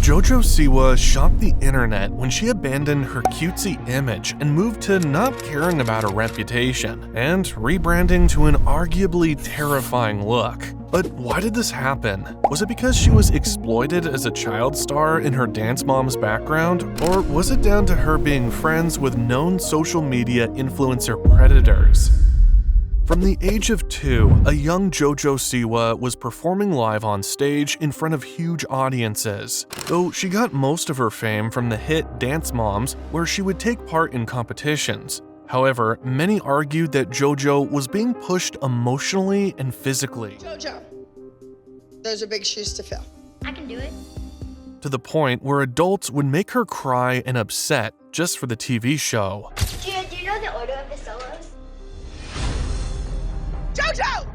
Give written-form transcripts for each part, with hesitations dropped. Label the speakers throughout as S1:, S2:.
S1: Jojo Siwa shocked the internet when she abandoned her cutesy image and moved to not caring about her reputation and rebranding to an arguably terrifying look. But why did this happen? Was it because she was exploited as a child star in her dance mom's background? Or was it down to her being friends with known social media influencer predators? From the age of 2, a young Jojo Siwa was performing live on stage in front of huge audiences. Though she got most of her fame from the hit Dance Moms, where she would take part in competitions. However, many argued that Jojo was being pushed emotionally and physically.
S2: Jojo, those are big shoes to fill.
S3: I can do it.
S1: To the point where adults would make her cry and upset just for the TV show.
S3: Do you know the order of the solos?
S2: Jojo!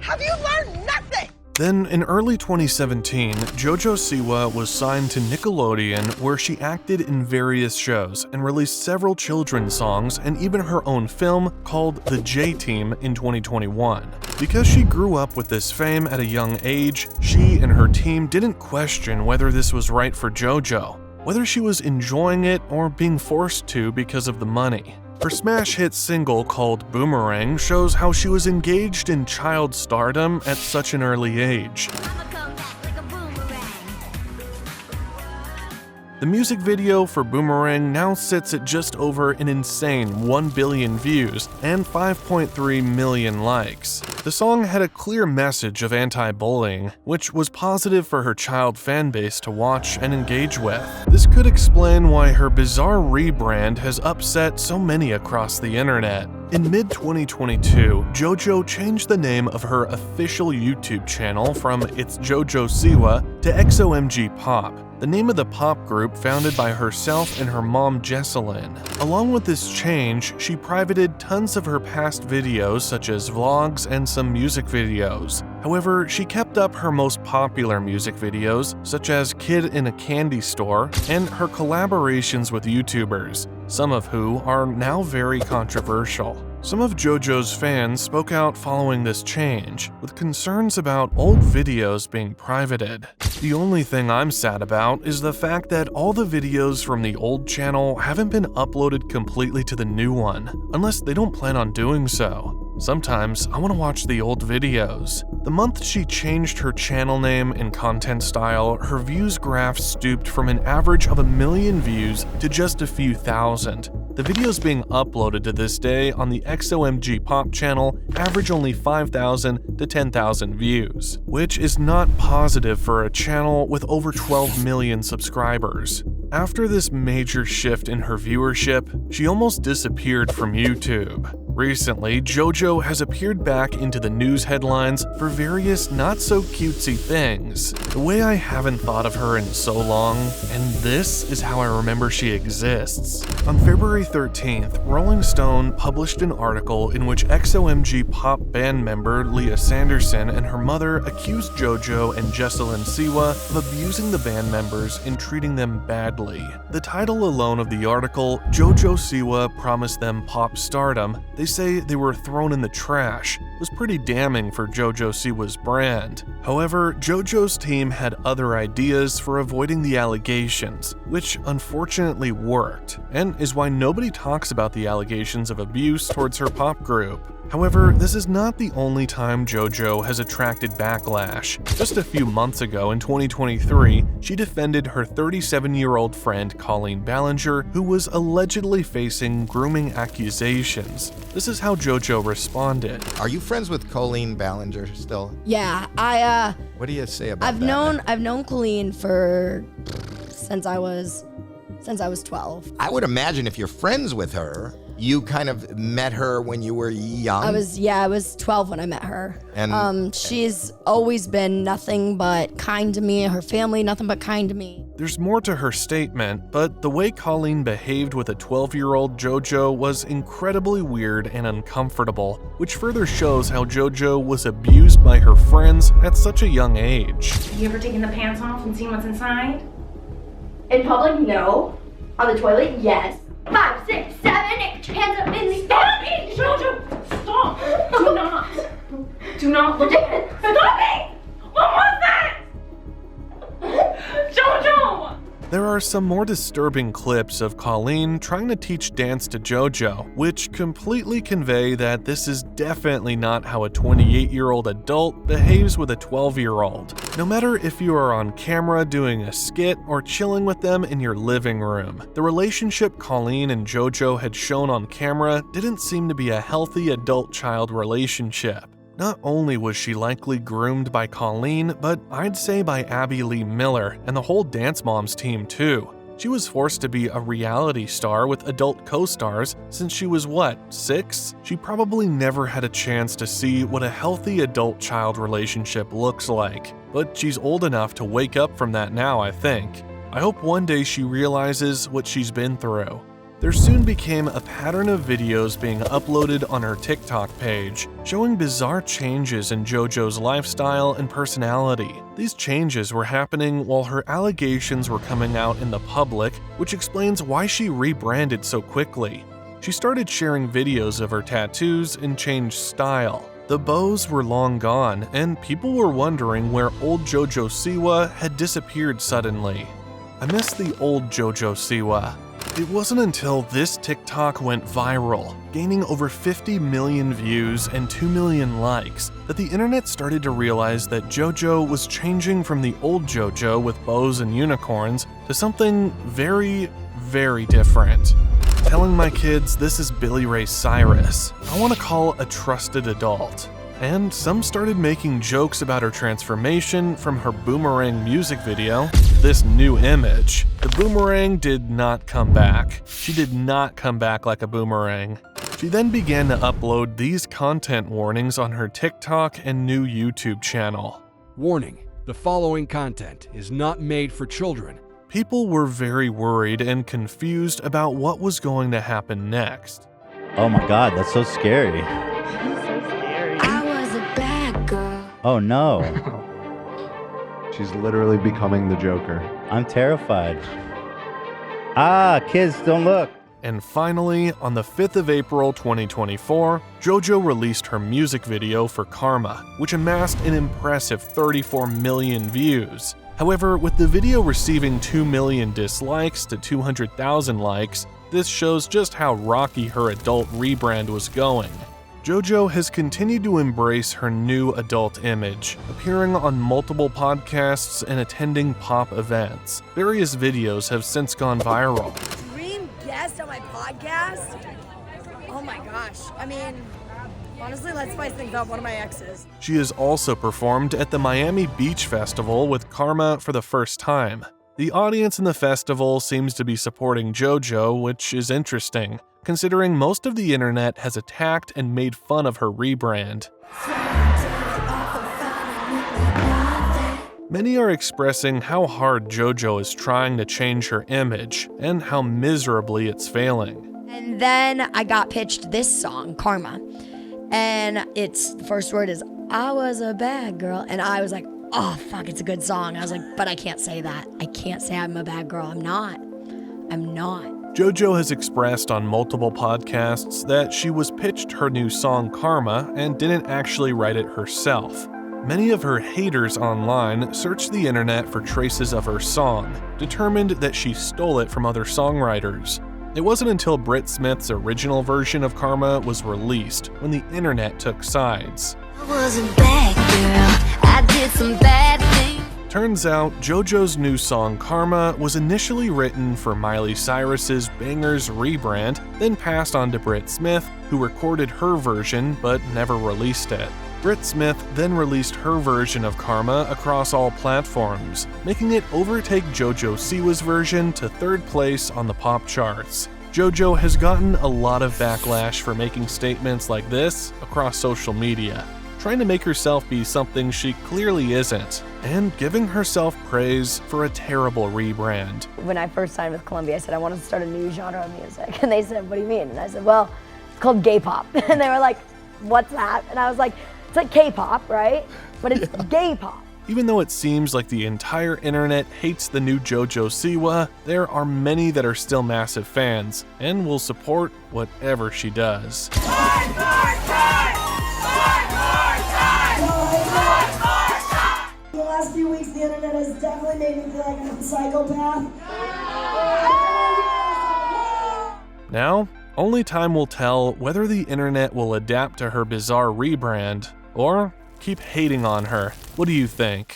S2: Have you learned nothing?
S1: Then, in early 2017, Jojo Siwa was signed to Nickelodeon, where she acted in various shows and released several children's songs and even her own film called The J-Team in 2021. Because she grew up with this fame at a young age, she and her team didn't question whether this was right for Jojo, whether she was enjoying it or being forced to because of the money. Her smash hit single called Boomerang shows how she was engaged in child stardom at such an early age. The music video for Boomerang now sits at just over an insane 1 billion views and 5.3 million likes. The song had a clear message of anti-bullying, which was positive for her child fan base to watch and engage with. This could explain why her bizarre rebrand has upset so many across the internet. In mid-2022, Jojo changed the name of her official YouTube channel from It's Jojo Siwa to XOMG Pop, the name of the pop group founded by herself and her mom Jessalyn. Along with this change, she privated tons of her past videos such as vlogs and some music videos. However, she kept up her most popular music videos, such as Kid in a Candy Store, and her collaborations with YouTubers, some of who are now very controversial. Some of Jojo's fans spoke out following this change, with concerns about old videos being privated. The only thing I'm sad about is the fact that all the videos from the old channel haven't been uploaded completely to the new one, unless they don't plan on doing so. Sometimes I want to watch the old videos. The month she changed her channel name and content style, her views graph stooped from an average of 1 million views to just a few thousand. The videos being uploaded to this day on the XOMG Pop channel average only 5,000 to 10,000 views, which is not positive for a channel with over 12 million subscribers. After this major shift in her viewership, she almost disappeared from YouTube. Recently, Jojo has appeared back into the news headlines for various not-so-cutesy things, the way I haven't thought of her in so long, and this is how I remember she exists. On February 13th, Rolling Stone published an article in which XOMG Pop band member Leah Sanderson and her mother accused Jojo and Jessalyn Siwa of abusing the band members and treating them badly. The title alone of the article, Jojo Siwa promised them pop stardom, they say they were thrown in the trash, was pretty damning for Jojo Siwa's brand. However, Jojo's team had other ideas for avoiding the allegations, which unfortunately worked, and is why nobody talks about the allegations of abuse towards her pop group. However, this is not the only time Jojo has attracted backlash. Just a few months ago in 2023, she defended her 37-year-old friend Colleen Ballinger, who was allegedly facing grooming accusations. This is how Jojo responded.
S4: Are you friends with Colleen Ballinger still?
S5: Yeah,
S4: What do you say about
S5: I've known Colleen since I was 12.
S4: I would imagine if you're friends with her, you kind of met her when you were young.
S5: I was 12 when I met her.
S4: And
S5: she's always been nothing but kind to me, her family nothing but kind to me.
S1: There's more to her statement, but the way Colleen behaved with a 12-year-old Jojo was incredibly weird and uncomfortable, which further shows how Jojo was abused by her friends at such a young age.
S6: Have you ever taken the pants off and seen what's inside?
S3: In public, no. On the toilet, yes. 5, 6, 7, 8, hands up in the
S6: Stop it, Jojo! Stop! Do not look at it. Stop it! What was that?
S1: There are some more disturbing clips of Colleen trying to teach dance to Jojo, which completely convey that this is definitely not how a 28-year-old adult behaves with a 12-year-old. No matter if you are on camera doing a skit or chilling with them in your living room, the relationship Colleen and Jojo had shown on camera didn't seem to be a healthy adult-child relationship. Not only was she likely groomed by Colleen, but I'd say by Abby Lee Miller and the whole Dance Moms team too. She was forced to be a reality star with adult co-stars since she was 6? She probably never had a chance to see what a healthy adult-child relationship looks like. But she's old enough to wake up from that now, I think. I hope one day she realizes what she's been through. There soon became a pattern of videos being uploaded on her TikTok page, showing bizarre changes in JoJo's lifestyle and personality. These changes were happening while her allegations were coming out in the public, which explains why she rebranded so quickly. She started sharing videos of her tattoos and changed style. The bows were long gone, and people were wondering where old Jojo Siwa had disappeared suddenly. I miss the old Jojo Siwa. It wasn't until this TikTok went viral, gaining over 50 million views and 2 million likes, that the internet started to realize that JoJo was changing from the old JoJo with bows and unicorns to something very, very different. Telling my kids this is Billy Ray Cyrus, I want to call a trusted adult. And some started making jokes about her transformation from her Boomerang music video to this new image. The boomerang did not come back. She did not come back like a boomerang. She then began to upload these content warnings on her TikTok and new YouTube channel.
S7: Warning: the following content is not made for children.
S1: People were very worried and confused about what was going to happen next.
S8: Oh my god, that's so scary. Oh no.
S9: She's literally becoming the Joker.
S8: I'm terrified. Kids, don't look.
S1: And finally, on the 5th of April 2024, JoJo released her music video for Karma, which amassed an impressive 34 million views. However, with the video receiving 2 million dislikes to 200,000 likes, this shows just how rocky her adult rebrand was going. JoJo has continued to embrace her new adult image, appearing on multiple podcasts and attending pop events. Various videos have since gone viral.
S10: Dream guest on my podcast? Oh my gosh. I mean, honestly, let's spice things up. One of my exes.
S1: She has also performed at the Miami Beach Festival with Karma for the first time. The audience in the festival seems to be supporting JoJo, which is interesting, considering most of the internet has attacked and made fun of her rebrand. Many are expressing how hard JoJo is trying to change her image and how miserably it's failing.
S5: And then I got pitched this song, Karma. And the first word is, I was a bad girl. And I was like, oh, fuck, it's a good song. I was like, but I can't say that. I can't say I'm a bad girl. I'm not. JoJo
S1: has expressed on multiple podcasts that she was pitched her new song Karma and didn't actually write it herself. Many of her haters online searched the internet for traces of her song, determined that she stole it from other songwriters. It wasn't until Britt Smith's original version of Karma was released when the internet took sides.
S11: I was a bad girl, I did some bad things.
S1: Turns out, JoJo's new song Karma was initially written for Miley Cyrus's Bangers rebrand, then passed on to Britt Smith, who recorded her version but never released it. Britt Smith then released her version of Karma across all platforms, making it overtake Jojo Siwa's version to 3rd place on the pop charts. JoJo has gotten a lot of backlash for making statements like this across social media, trying to make herself be something she clearly isn't, and giving herself praise for a terrible rebrand.
S5: When I first signed with Columbia, I said I wanted to start a new genre of music. And they said, what do you mean? And I said, well, it's called gay pop. And they were like, what's that? And I was like, it's like K-pop, right? But it's gay pop.
S1: Even though it seems like the entire internet hates the new Jojo Siwa, there are many that are still massive fans and will support whatever she does.
S10: The last few weeks, the internet has definitely made me feel like I'm a psychopath.
S1: Now, only time will tell whether the internet will adapt to her bizarre rebrand or keep hating on her. What do you think?